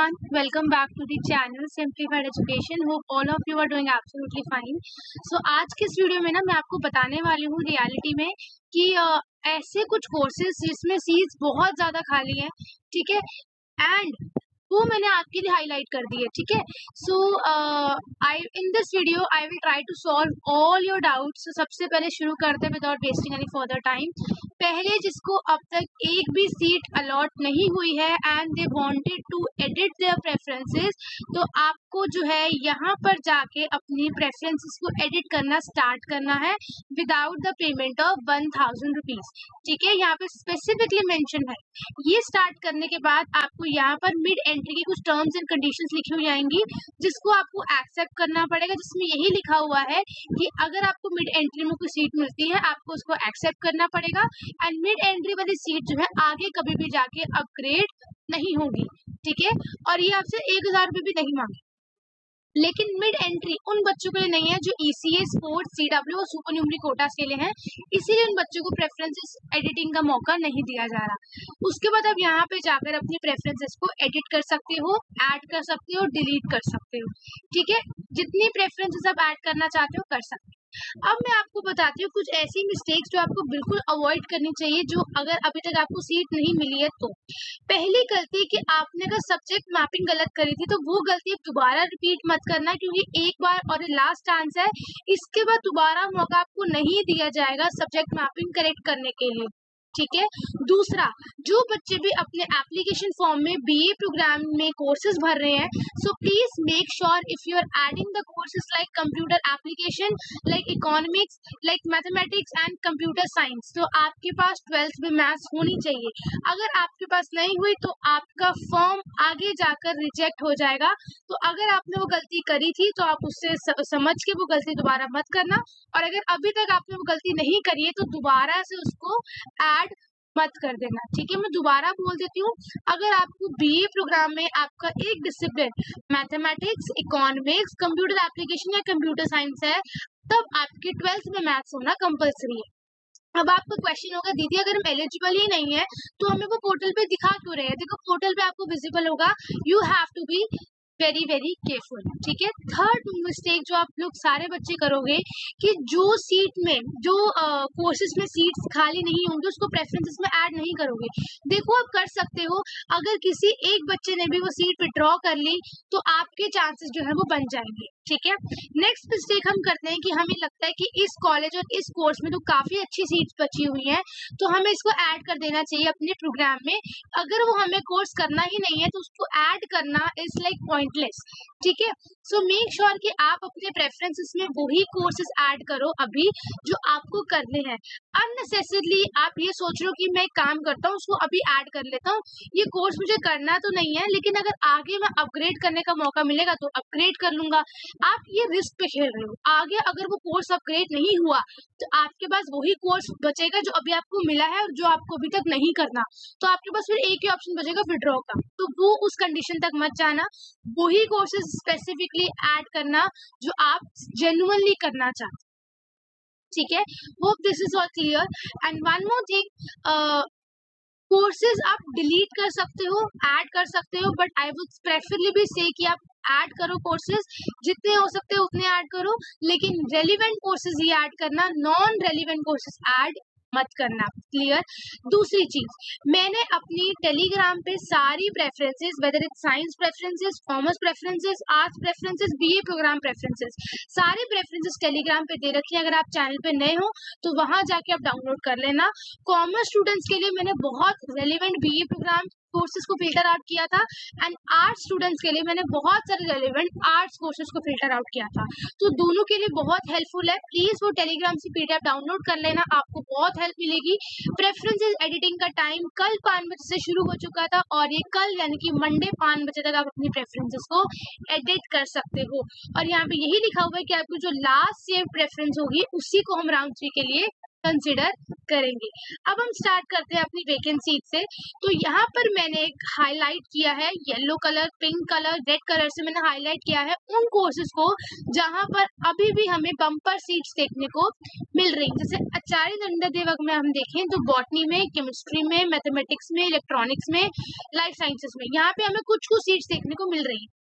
everyone, welcome back to the channel Simplified Education. Hope all of you are doing absolutely fine. So आज के इस video में ना मैं आपको बताने वाली हूँ रियलिटी में कि ऐसे कुछ कोर्सेज जिसमें सीट्स बहुत ज़्यादा खाली हैं, ठीक है, एंड वो मैंने आपके लिए हाईलाइट कर दी है, ठीक है. So I in this video I will try to solve all your doubts. सबसे पहले शुरू करते हैं without wasting any further time. पहले जिसको अब तक एक भी सीट अलॉट नहीं हुई है and they wanted to edit their preferences, तो आपको जो है यहाँ पर जाके अपनी प्रेफरेंसेस को एडिट करना स्टार्ट करना है without the payment of 1000 rupees, ठीक है. यहाँ पे स्पेसिफिकली मेंशन है. ये स्टार्ट करने के बाद आपको यहाँ पर मिड एंट्री की कुछ टर्म्स एंड कंडीशंस लिखी हुई आएंगी जिसको आपको एक्सेप्ट करना पड़ेगा, जिसमें यही लिखा हुआ है कि अगर आपको मिड एंट्री में कोई सीट मिलती है आपको उसको एक्सेप्ट करना पड़ेगा एंड मिड एंट्री वाली सीट जो है आगे कभी भी जाके अपग्रेड नहीं होगी, ठीक है. और ये आपसे 1000 रुपये भी नहीं मांगे. लेकिन मिड एंट्री उन बच्चों के लिए नहीं है जो ECA, स्पोर्ट्स, CW और सुपर न्यूमरी कोटास के लिए हैं, इसीलिए उन बच्चों को प्रेफरेंसेस एडिटिंग का मौका नहीं दिया जा रहा. उसके बाद अब यहाँ पे जाकर अपनी प्रेफरेंसेस को एडिट कर सकते हो, ऐड कर सकते हो, डिलीट कर सकते हो, ठीक है. जितनी प्रेफरेंसेस आप ऐड करना चाहते हो कर सकते हो. अब मैं आपको बताती हूँ कुछ ऐसी मिस्टेक्स जो आपको बिल्कुल अवॉइड करनी चाहिए जो अगर अभी तक आपको सीट नहीं मिली है तो. पहली गलती कि आपने अगर सब्जेक्ट मैपिंग गलत करी थी तो वो गलती दोबारा रिपीट मत करना, क्योंकि एक बार और लास्ट चांस है, इसके बाद दोबारा मौका आपको नहीं दिया जाएगा सब्जेक्ट मैपिंग करेक्ट करने के लिए, ठीक है. दूसरा, जो बच्चे भी अपने एप्लीकेशन फॉर्म में BA प्रोग्राम में कोर्सेज भर रहे हैं, so please make sure if you are adding the courses like computer application, like economics, like mathematics and computer science, तो आपके पास 12th में मैथ्स होनी चाहिए. अगर आपके पास नहीं हुई तो आपका फॉर्म आगे जाकर रिजेक्ट हो जाएगा. तो अगर आपने वो गलती करी थी तो आप उससे समझ के वो गलती दोबारा मत करना, और अगर अभी तक आपने वो गलती नहीं करी है तो दोबारा से उसको ऐड मत कर देना, ठीक है. मैं दोबारा बोल देती हूँ, अगर आपको BA प्रोग्राम में आपका एक discipline mathematics, economics, computer application या कंप्यूटर साइंस है, तब आपके 12th में मैथ्स होना कंपलसरी है. अब आपको क्वेश्चन होगा, दीदी अगर हम एलिजिबल ही नहीं है तो हमें वो पोर्टल पे दिखा क्यों रहे हैं? देखो पोर्टल पे आपको विजिबल होगा. You have to be very very careful, ठीक है. थर्ड मिस्टेक जो आप लोग सारे बच्चे करोगे कि जो सीट में जो कोर्सेज में सीट्स खाली नहीं होंगे उसको प्रेफरेंसेस में ऐड नहीं करोगे. देखो आप कर सकते हो, अगर किसी एक बच्चे ने भी वो सीट विड्रॉ कर ली तो आपके चांसेस जो है वो बन जाएंगे, ठीक है. नेक्स्ट मिस्टेक हम करते हैं कि हमें लगता है कि इस कॉलेज और इस कोर्स में तो काफी अच्छी सीट्स बची हुई हैं तो हमें इसको ऐड कर देना चाहिए अपने प्रोग्राम में. अगर वो हमें कोर्स करना ही नहीं है तो उसको ऐड करना इज लाइक पॉइंटलेस, ठीक है. सो मेक श्योर कि आप अपने प्रेफरेंसेस में वही कोर्सेज ऐड करो अभी जो आपको करने हैं. अननेसेसरली आप ये सोच रहे हो कि मैं काम करता हूँ उसको अभी ऐड कर लेता हूँ, ये कोर्स मुझे करना तो नहीं है लेकिन अगर आगे मैं अपग्रेड करने का मौका मिलेगा तो अपग्रेड कर लूंगा. आप ये रिस्क पे खेल रहे हो. आगे अगर वो कोर्स अपग्रेड नहीं हुआ तो आपके पास वही कोर्स बचेगा जो अभी आपको मिला है और जो आपको अभी तक नहीं करना, तो आपके पास फिर एक ही ऑप्शन बचेगा विड्रॉ का. तो वो उस कंडीशन तक मत जाना, वही कोर्सेज स्पेसिफिकली ऐड करना जो आप जेन्युइनली करना चाहते, ठीक है. Hope this is all clear. And one more thing, courses आप डिलीट कर सकते हो, ऐड कर सकते हो, बट आई वुड प्रेफरली भी से कि आप ऐड करो कोर्सेज, जितने हो सकते हैं उतने ऐड करो, लेकिन रेलिवेंट कोर्सेज ही ऐड करना, नॉन रेलिवेंट कोर्सेज ऐड मत करना. क्लियर. दूसरी चीज, मैंने अपनी टेलीग्राम पे सारी preferences, whether it science preferences, commerce preferences, arts preferences, BA program preferences, सारे प्रेफरेंसेस टेलीग्राम पे दे रखी है. अगर आप चैनल पे नए हो तो वहां जाके आप डाउनलोड कर लेना. कॉमर्स स्टूडेंट्स के लिए मैंने बहुत रेलिवेंट BA प्रोग्राम कोर्सेज को फिल्टर आउट किया था एंड आर्ट्स स्टूडेंट्स के लिए मैंने बहुत सारे रेलिवेंट आर्ट्स कोर्सेज को फिल्टर आउट किया था. तो दोनों के लिए बहुत हेल्पफुल है. प्लीज वो टेलीग्राम से PDF डाउनलोड कर लेना, आपको बहुत हेल्प मिलेगी. प्रेफरेंसेस एडिटिंग का टाइम कल 5 बजे से शुरू हो चुका था और ये कल यानी कि मंडे 5 बजे तक आप अपनी प्रेफरेंसेस को एडिट कर सकते हो. और यहाँ पे यही लिखा हुआ है कि आपको जो लास्ट सेव प्रेफरेंस होगी उसी को हम राउंड 3 के लिए कंसिडर करेंगे। अब हम स्टार्ट करते हैं अपनी वैकेंसी से। तो यहाँ पर मैंने हाईलाइट किया है yellow colour, pink colour, red colour से मैंने हाईलाइट किया है उन कोर्सेज को जहाँ पर अभी भी हमें बम्पर सीट्स देखने को मिल रही। जैसे आचार्य नरेंद्र देव में हम देखें तो बॉटनी में, केमिस्ट्री में, मैथमेटिक्स में, इलेक्ट्रॉनिक्स में, लाइफ साइंसेस में, यहाँ पे हमें कुछ सीट्स देखने को मिल रही है।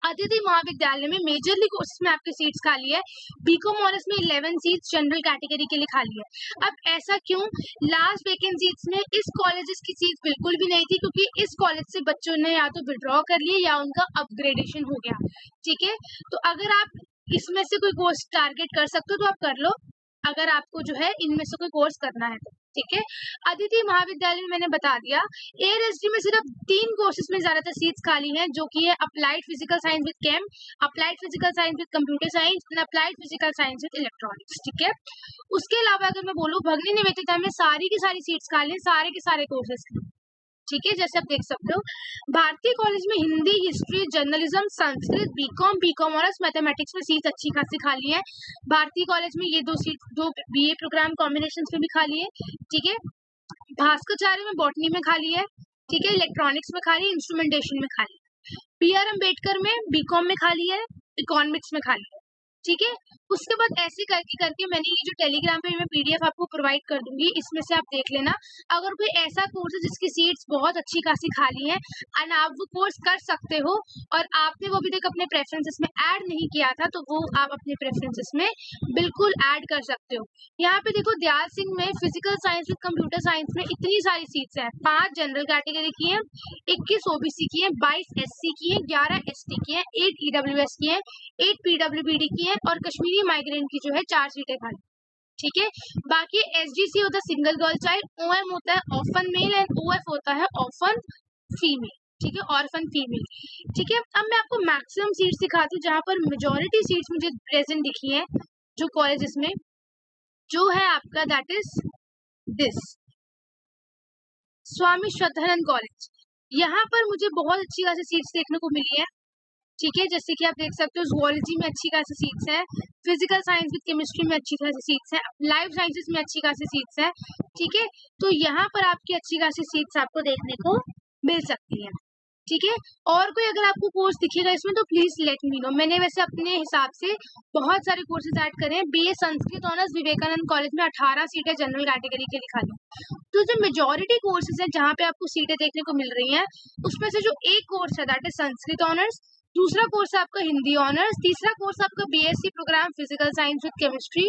अदिति महाविद्यालय में मेजरली कोर्सेज में आपकी सीट्स खाली है। बीकॉम ऑनर्स में 11 सीट्स जनरल कैटेगरी के लिए खाली है। अब ऐसा क्यों? लास्ट वैकेंसीज में इस कॉलेजेस की सीट बिल्कुल भी नहीं थी, क्योंकि इस कॉलेज से बच्चों ने या तो विड्रॉ कर लिए या उनका अपग्रेडेशन हो गया। ठीक है, तो अगर आप इसमें से कोई कोर्स टारगेट कर सकते हो तो आप कर लो, अगर आपको जो है इनमें से कोई कोर्स करना है तो। ठीक है, अदिति महाविद्यालय में मैंने बता दिया। एआरएसडी में सिर्फ 3 कोर्सेज में ज्यादातर सीट्स खाली हैं, जो कि है applied physical science with came, applied physical science with computer science and applied physical science with electronics. ठीक है, उसके अलावा अगर मैं बोलूँ भगिनी निवेदिता में सारी की सारी सीट्स खाली हैं, सारे के सारे कोर्सेज। ठीक है, जैसे आप देख सकते हो भारतीय कॉलेज में Hindi, history, journalism, Sanskrit, B Com honours, mathematics में सीट अच्छी खासी खाली है। भारतीय कॉलेज में ये 2 बीए प्रोग्राम कॉम्बिनेशन में भी खाली है। ठीक है, भास्कराचार्य में बॉटनी में खाली है। ठीक है, इलेक्ट्रॉनिक्स में खाली, इंस्ट्रूमेंटेशन में खाली है। बीआर अम्बेडकर में बीकॉम में खाली है, इकोनॉमिक्स में खाली है। ठीक है, उसके बाद ऐसे करके मैंने ये जो टेलीग्राम पे मैं पीडीएफ आपको प्रोवाइड कर दूंगी, इसमें से आप देख लेना। अगर कोई ऐसा कोर्स है जिसकी सीट्स बहुत अच्छी खासी खाली है एंड आप वो कोर्स कर सकते हो और आपने वो अभी तक अपने प्रेफरेंसेस में ऐड नहीं किया था, तो वो आप अपने प्रेफरेंसेस में बिल्कुल ऐड कर सकते हो। यहाँ पे देखो दयाल सिंह में physical science with computer science में इतनी सारी सीट्स हैं। 5 जनरल कैटेगरी की हैं, 21 ओबीसी की हैं, 22 एससी की हैं, 11 एसटी की हैं, 8 ईडब्ल्यूएस की हैं, 8 पीडब्ल्यूबीडी की हैं और कश्मीरी माइग्रेंट की जो है 4 सीटें खाली। ठीक है, बाकी एसजीसी होता है सिंगल गर्ल चाइल्ड, ओएम होता है ऑफन मेल एंड ओएफ होता है ऑफन फीमेल। ठीक है, ऑर्फन फीमेल। ठीक है, अब मैं आपको मैक्सिमम सीट्स दिखाती हूँ जहां पर मेजॉरिटी सीट्स मुझे प्रेजेंट दिखी हैं जो कॉलेजेस में, जो है आपका that is this Swami Shraddhanand college. यहाँ पर मुझे बहुत अच्छी खासी सीट्स देखने को मिली है। ठीक है, जैसे कि आप देख सकते हो ज़ूलॉजी में अच्छी खासी सीट्स हैं, फिजिकल साइंस विद केमिस्ट्री में अच्छी खासी सीट्स हैं, लाइफ साइंसेस में अच्छी खासी सीट्स हैं। ठीक है, तो यहाँ पर आपकी अच्छी खासी सीट्स आपको देखने को मिल सकती है। ठीक है, और कोई अगर आपको कोर्स दिखेगा इसमें तो प्लीज लेट मी नो। मैंने वैसे अपने हिसाब से बहुत सारे कोर्सेज ऐड करे हैं। BA Sanskrit honours Vivekananda college में 18 सीटें जनरल कैटेगरी के लिए खाली। तो जो मेजॉरिटी कोर्सेज हैं जहाँ पे आपको सीटें देखने को मिल रही हैं, उसमें से जो एक कोर्स है दैट इज संस्कृत ऑनर्स, दूसरा कोर्स है आपका हिंदी ऑनर्स, तीसरा कोर्स आपका BSc program physical science with chemistry,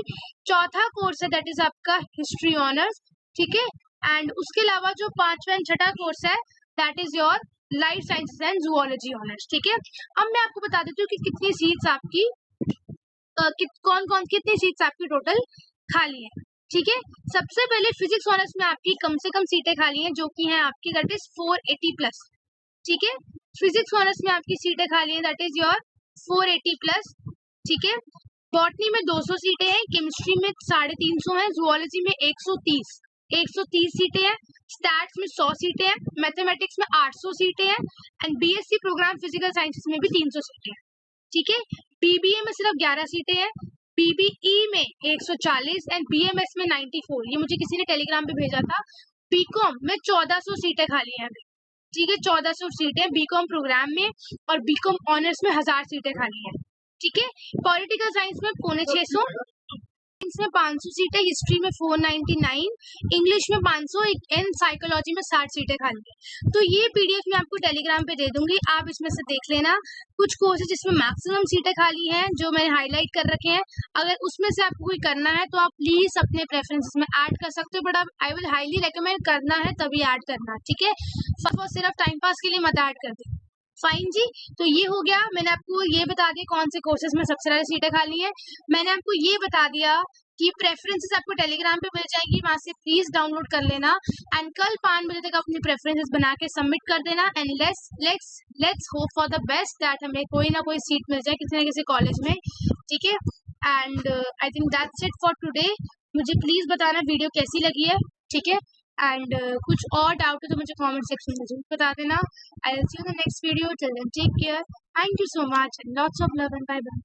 चौथा कोर्स है दैट इज आपका हिस्ट्री ऑनर्स। ठीक है, एंड उसके अलावा जो 5वां एंड 6ठा कोर्स है that is your life sciences and zoology honours. ठीक है, अब मैं आपको बता देती हूँ कि कितनी सीट्स आपकी कितनी सीट्स आपकी टोटल खाली है। ठीक है, सबसे पहले फिजिक्स ऑनर्स में आपकी कम से कम सीटें खाली हैं, जो कि हैं आपकी दैट इज 480 प्लस। ठीक है, फिजिक्स ऑनर्स में आपकी सीटें खाली हैं दैट इज योर 480 प्लस। ठीक है, बॉटनी में 200 सीटें हैं, केमिस्ट्री में 350 हैं, जूलॉजी में 130 सीटें हैं, स्टैट्स में 100 सीटें हैं, मैथमेटिक्स में 800 सीटें हैं and BSc program physical sciences में भी 300 सीटें हैं। ठीक है, बीबीए में सिर्फ 11 सीटें हैं, बीबीई में 140 एंड बीएमएस में 94। ये मुझे किसी ने टेलीग्राम पे भेजा था। बीकॉम में 1400 सीटें खाली हैं अभी। ठीक है, 1400 सीटें बीकॉम प्रोग्राम में और बीकॉम ऑनर्स में 1000 सीटें खाली हैं। ठीक है, पॉलिटिकल साइंस में 650, में 500 सीटें, हिस्ट्री में 499, इंग्लिश में 500 एंड साइकोलॉजी में 60 सीटें खाली है। तो ये पीडीएफ मैं आपको टेलीग्राम पे दे दूंगी, आप इसमें से देख लेना। कुछ कोर्सेज जिसमें मैक्सिमम सीटें खाली हैं जो मैंने हाईलाइट कर रखे हैं, अगर उसमें से आपको कोई करना है तो आप प्लीज अपने प्रेफरेंसेस में ऐड कर सकते हो, but I will highly recommend करना है तभी ऐड करना। ठीक है, सिर्फ टाइम पास के लिए मत ऐड कर दे। फाइन जी, तो ये हो गया। मैंने आपको ये बता दिया कौन से कोर्सेज में सबसे ज्यादा सीटें खाली हैं। मैंने आपको ये बता दिया कि प्रेफरेंसेस आपको टेलीग्राम पे मिल जाएगी, वहां से प्लीज डाउनलोड कर लेना एंड कल 5 बजे तक अपनी प्रेफरेंसेस बना के सबमिट कर देना and let's hope for the best that हमें कोई ना कोई सीट मिल जाए किसी ना किसी कॉलेज में। ठीक है, and I think that's it for today. मुझे प्लीज बताना वीडियो कैसी लगी है। ठीक है, एंड कुछ और डाउट है तो मुझे कमेंट सेक्शन में जरूर बता देना। I will see you in the next video. Till then take care, thank you so much and lots of love and bye bye.